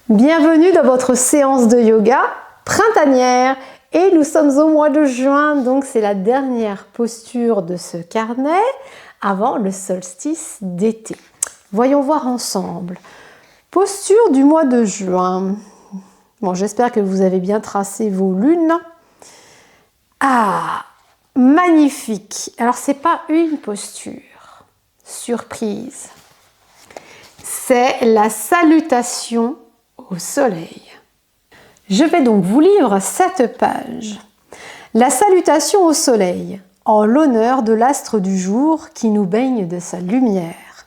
Bienvenue dans votre séance de yoga printanière et nous sommes au mois de juin, donc c'est la dernière posture de ce carnet avant le solstice d'été. Voyons voir ensemble. Posture du mois de juin. Bon, j'espère que vous avez bien tracé vos lunes. Ah, magnifique. Alors, c'est pas une posture. Surprise. C'est la salutation au soleil. Je vais donc vous lire cette page. La salutation au soleil, en l'honneur de l'astre du jour qui nous baigne de sa lumière.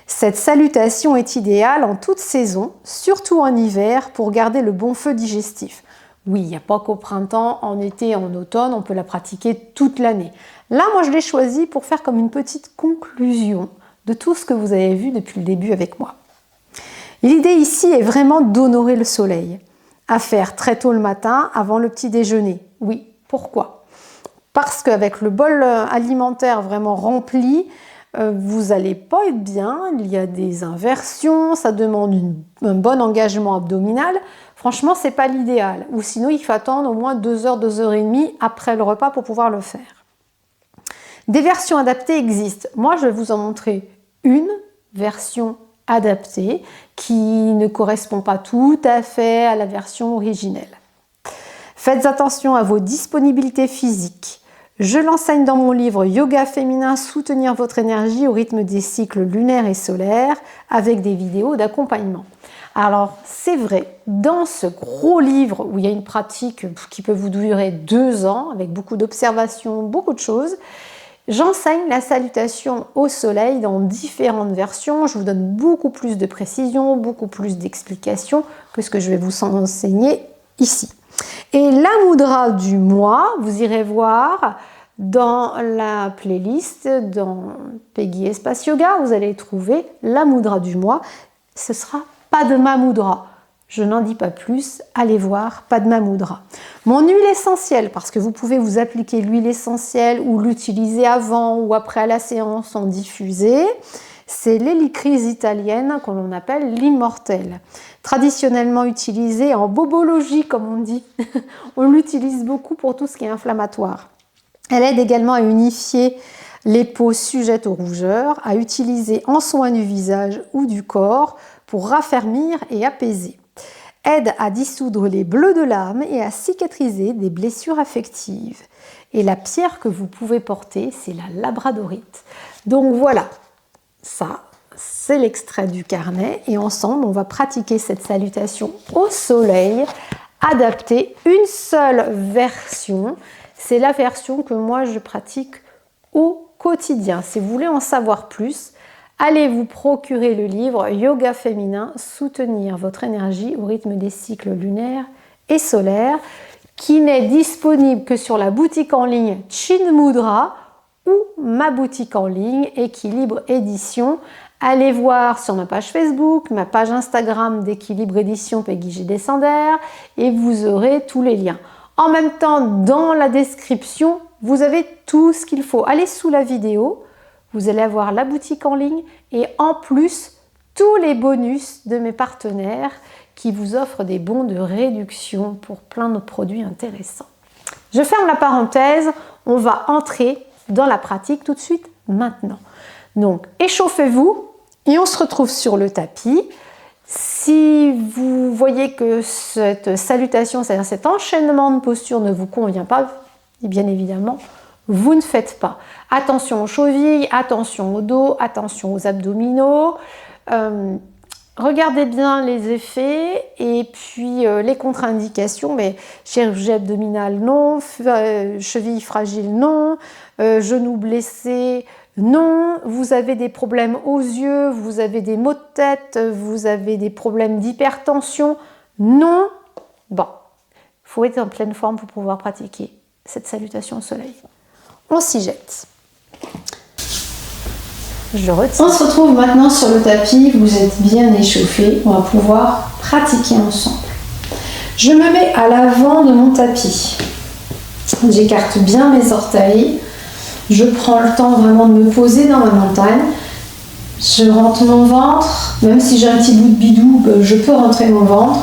Cette salutation est idéale en toute saison, surtout en hiver, pour garder le bon feu digestif. Oui, il n'y a pas qu'au printemps, en été, en automne, on peut la pratiquer toute l'année. Là, moi, je l'ai choisie pour faire comme une petite conclusion de tout ce que vous avez vu depuis le début avec moi. L'idée ici est vraiment d'honorer le soleil, à faire très tôt le matin avant le petit déjeuner. Oui, pourquoi? Parce qu'avec le bol alimentaire vraiment rempli, vous n'allez pas être bien, il y a des inversions, ça demande un bon engagement abdominal. Franchement, ce n'est pas l'idéal. Ou sinon, il faut attendre au moins 2 heures, 2 heures et demie après le repas pour pouvoir le faire. Des versions adaptées existent. Moi, je vais vous en montrer une version adaptée qui ne correspond pas tout à fait à la version originelle. Faites attention à vos disponibilités physiques. Je l'enseigne dans mon livre Yoga féminin, soutenir votre énergie au rythme des cycles lunaires et solaires avec des vidéos d'accompagnement. Alors c'est vrai, dans ce gros livre où il y a une pratique qui peut vous durer 2 ans avec beaucoup d'observations, beaucoup de choses, j'enseigne la salutation au soleil dans différentes versions. Je vous donne beaucoup plus de précision, beaucoup plus d'explications que ce que je vais vous enseigner ici. Et la mudra du mois, vous irez voir dans la playlist, dans Peggy Espace Yoga, vous allez trouver la mudra du mois. Ce sera Padma Mudra. Je n'en dis pas plus, allez voir Padma Mudra. Mon huile essentielle, parce que vous pouvez vous appliquer l'huile essentielle ou l'utiliser avant ou après la séance en diffusée, c'est l'hélicryse italienne que l'on appelle l'immortelle. Traditionnellement utilisée en bobologie, comme on dit. On l'utilise beaucoup pour tout ce qui est inflammatoire. Elle aide également à unifier les peaux sujettes aux rougeurs, à utiliser en soins du visage ou du corps pour raffermir et apaiser. Aide à dissoudre les bleus de l'âme et à cicatriser des blessures affectives. Et la pierre que vous pouvez porter, c'est la labradorite. Donc voilà, ça, c'est l'extrait du carnet. Et ensemble, on va pratiquer cette salutation au soleil, adapter une seule version. C'est la version que moi, je pratique au quotidien. Si vous voulez en savoir plus, allez vous procurer le livre Yoga féminin, soutenir votre énergie au rythme des cycles lunaires et solaires, qui n'est disponible que sur la boutique en ligne Chin Mudra ou ma boutique en ligne Équilibre Édition. Allez voir sur ma page Facebook, ma page Instagram d'Équilibre Édition Peggy G. Descender et vous aurez tous les liens. En même temps, dans la description, vous avez tout ce qu'il faut. Allez sous la vidéo. Vous allez avoir la boutique en ligne et en plus, tous les bonus de mes partenaires qui vous offrent des bons de réduction pour plein de produits intéressants. Je ferme la parenthèse, on va entrer dans la pratique tout de suite maintenant. Donc, échauffez-vous et on se retrouve sur le tapis. Si vous voyez que cette salutation, c'est-à-dire cet enchaînement de postures ne vous convient pas, et bien évidemment, vous ne faites pas. Attention aux chevilles, attention au dos, attention aux abdominaux. Regardez bien les effets et puis les contre-indications. Mais chirurgie abdominale, non. Cheville fragile, non. Genou blessé, non. Vous avez des problèmes aux yeux, vous avez des maux de tête, vous avez des problèmes d'hypertension, non. Bon, il faut être en pleine forme pour pouvoir pratiquer cette salutation au soleil. On s'y jette. Je retire. On se retrouve maintenant sur le tapis. Vous êtes bien échauffés. On va pouvoir pratiquer ensemble. Je me mets à l'avant de mon tapis. J'écarte bien mes orteils. Je prends le temps vraiment de me poser dans ma montagne. Je rentre mon ventre, même si j'ai un petit bout de bidou, je peux rentrer mon ventre.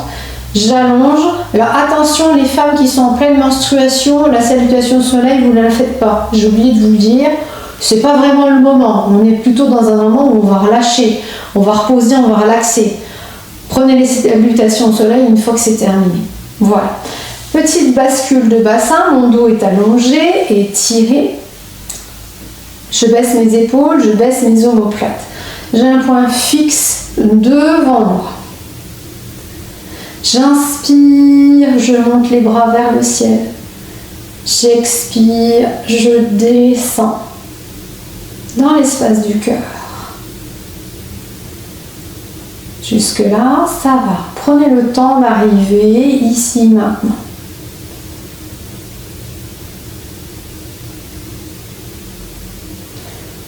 J'allonge. Alors attention, les femmes qui sont en pleine menstruation, la salutation au soleil, vous ne la faites pas. J'ai oublié de vous le dire, c'est pas vraiment le moment. On est plutôt dans un moment où on va relâcher, on va reposer, on va relaxer. Prenez les salutations au soleil une fois que c'est terminé. Voilà. Petite bascule de bassin, mon dos est allongé et tiré. Je baisse mes épaules, je baisse mes omoplates. J'ai un point fixe devant moi. J'inspire, je monte les bras vers le ciel. J'expire, je descends dans l'espace du cœur. Jusque-là, ça va. Prenez le temps d'arriver ici maintenant.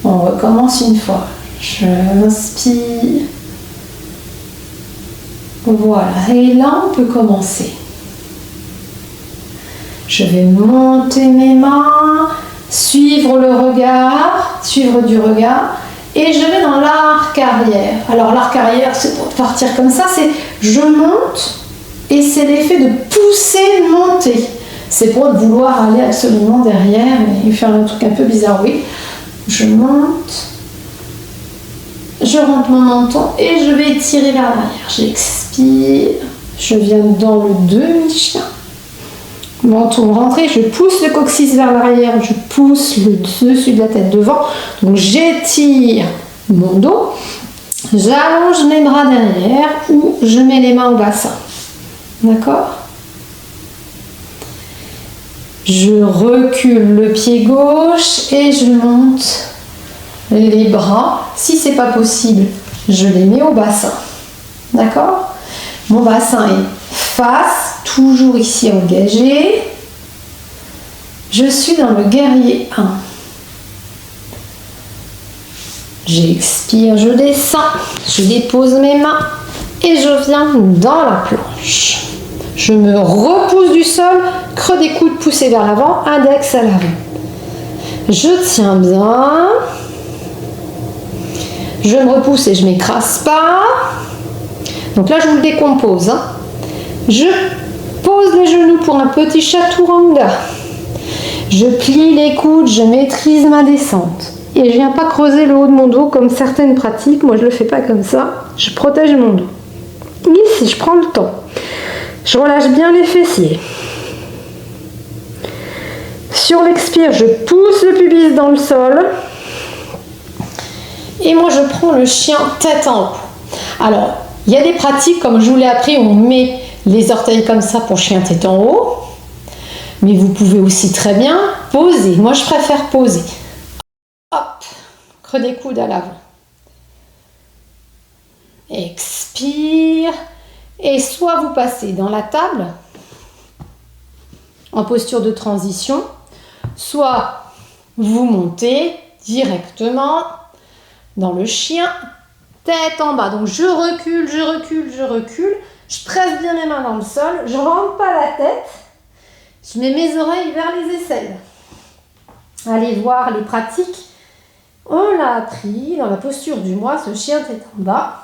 On recommence une fois. J'inspire. Voilà. Et là, on peut commencer. Je vais monter mes mains, suivre le regard, suivre du regard. Et je vais dans l'arc arrière. Alors l'arc arrière, c'est pour partir comme ça, c'est je monte et c'est l'effet de pousser, de monter. C'est pour vouloir aller absolument derrière et faire un truc un peu bizarre, oui. Je monte, je rentre mon menton et je vais tirer vers l'arrière. J'expire, je viens dans le demi-chien. Menton rentré, je pousse le coccyx vers l'arrière, je pousse le dessus de la tête devant. Donc j'étire mon dos, j'allonge mes bras derrière ou je mets les mains au bassin. D'accord ? Je recule le pied gauche et je monte les bras. Si c'est pas possible, je les mets au bassin. D'accord ? Mon bassin est face, toujours ici engagé. Je suis dans le guerrier 1. J'expire, je descends, je dépose mes mains et je viens dans la planche. Je me repousse du sol, creux des coudes poussés vers l'avant, index à l'avant. Je tiens bien. Je me repousse et je ne m'écrase pas. Donc là, je vous le décompose. Je pose les genoux pour un petit chaturanga. Je plie les coudes, je maîtrise ma descente. Et je ne viens pas creuser le haut de mon dos comme certaines pratiquent. Moi, je ne le fais pas comme ça. Je protège mon dos. Ici, je prends le temps. Je relâche bien les fessiers. Sur l'expire, je pousse le pubis dans le sol. Et moi, je prends le chien tête en haut. Alors, il y a des pratiques, comme je vous l'ai appris, on met les orteils comme ça pour chien tête en haut. Mais vous pouvez aussi très bien poser. Moi, je préfère poser. Hop, creux des coudes à l'avant. Expire. Et soit vous passez dans la table, en posture de transition, soit vous montez directement dans le chien, tête en bas. Donc je recule, je recule, je recule. Je presse bien mes mains dans le sol. Je ne rentre pas la tête. Je mets mes oreilles vers les aisselles. Allez voir les pratiques. On l'a appris dans la posture du moi, ce chien tête en bas.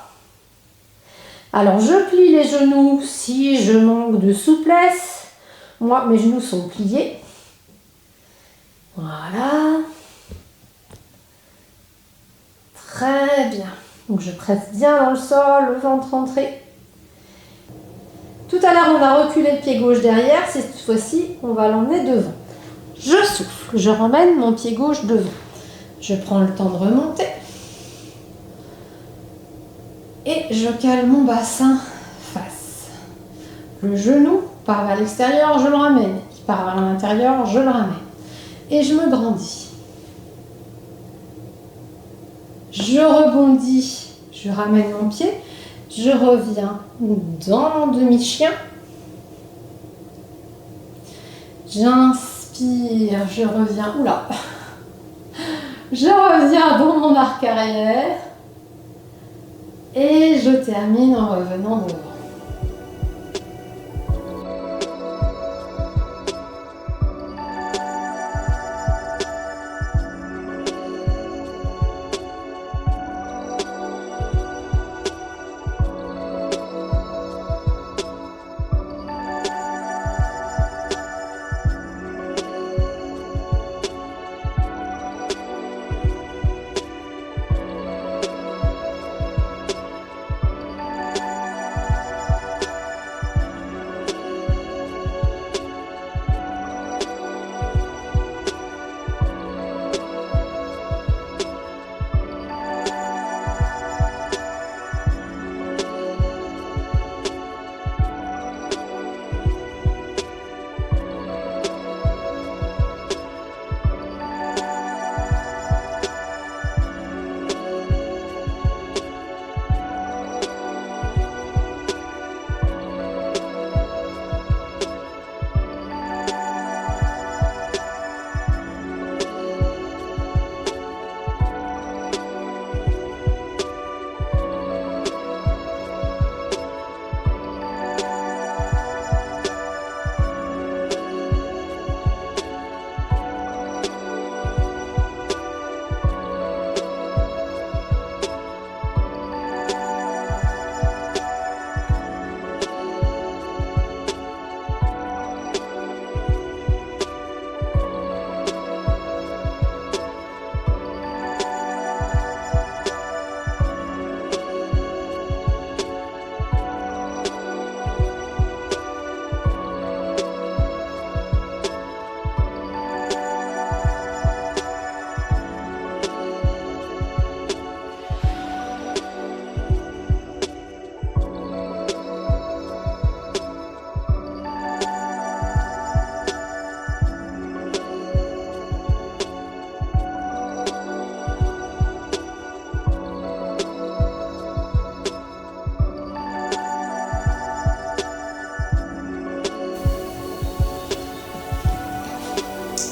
Alors je plie les genoux si je manque de souplesse. Moi, mes genoux sont pliés. Voilà. Très bien. Donc je presse bien dans le sol, le ventre rentré. Tout à l'heure, on a reculé le pied gauche derrière. Cette fois-ci, on va l'emmener devant. Je souffle. Je ramène mon pied gauche devant. Je prends le temps de remonter. Et je cale mon bassin face. Le genou part vers l'extérieur, je le ramène. Il part vers l'intérieur, je le ramène. Et je me grandis. Je rebondis, je ramène mon pied. Je reviens dans mon demi-chien. J'inspire, je reviens. Oula! Je reviens dans mon arc arrière. Et je termine en revenant devant.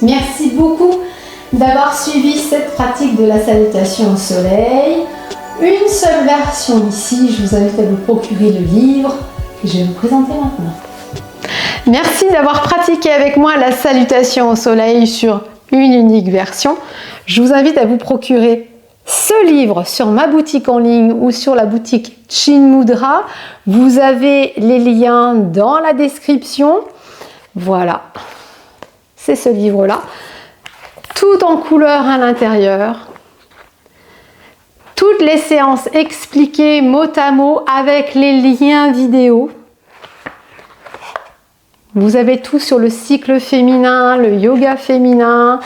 Merci beaucoup d'avoir suivi cette pratique de la salutation au soleil. Une seule version ici, je vous invite à vous procurer le livre que je vais vous présenter maintenant. Merci d'avoir pratiqué avec moi la salutation au soleil sur une unique version. Je vous invite à vous procurer ce livre sur ma boutique en ligne ou sur la boutique Chinmudra. Vous avez les liens dans la description. Voilà, c'est ce livre-là, tout en couleur à l'intérieur. Toutes les séances expliquées mot à mot avec les liens vidéo. Vous avez tout sur le cycle féminin, le yoga féminin,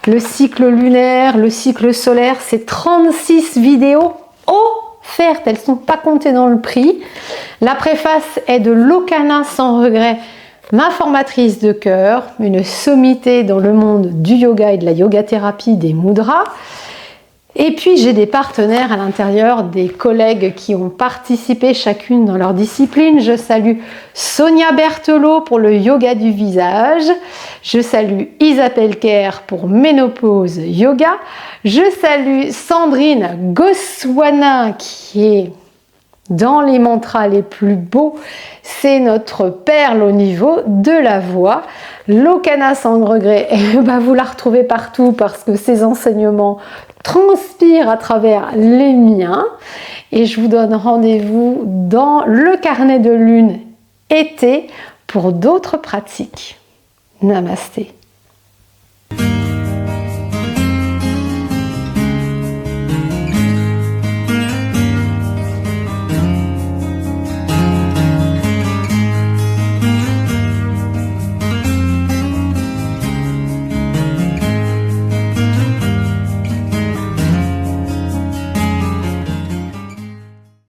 le cycle lunaire, le cycle solaire. C'est 36 vidéos offertes, elles ne sont pas comptées dans le prix. La préface est de Lokana Sans Regret, ma formatrice de cœur, une sommité dans le monde du yoga et de la yoga-thérapie des mudras. Et puis j'ai des partenaires à l'intérieur, des collègues qui ont participé chacune dans leur discipline. Je salue Sonia Berthelot pour le yoga du visage. Je salue Isabelle Kerr pour Ménopause Yoga. Je salue Sandrine Goswana qui est dans les mantras les plus beaux. C'est notre perle au niveau de la voix. Lokana Sans Regret, vous la retrouvez partout parce que ses enseignements transpirent à travers les miens. Et je vous donne rendez-vous dans le carnet de lune été pour d'autres pratiques. Namasté.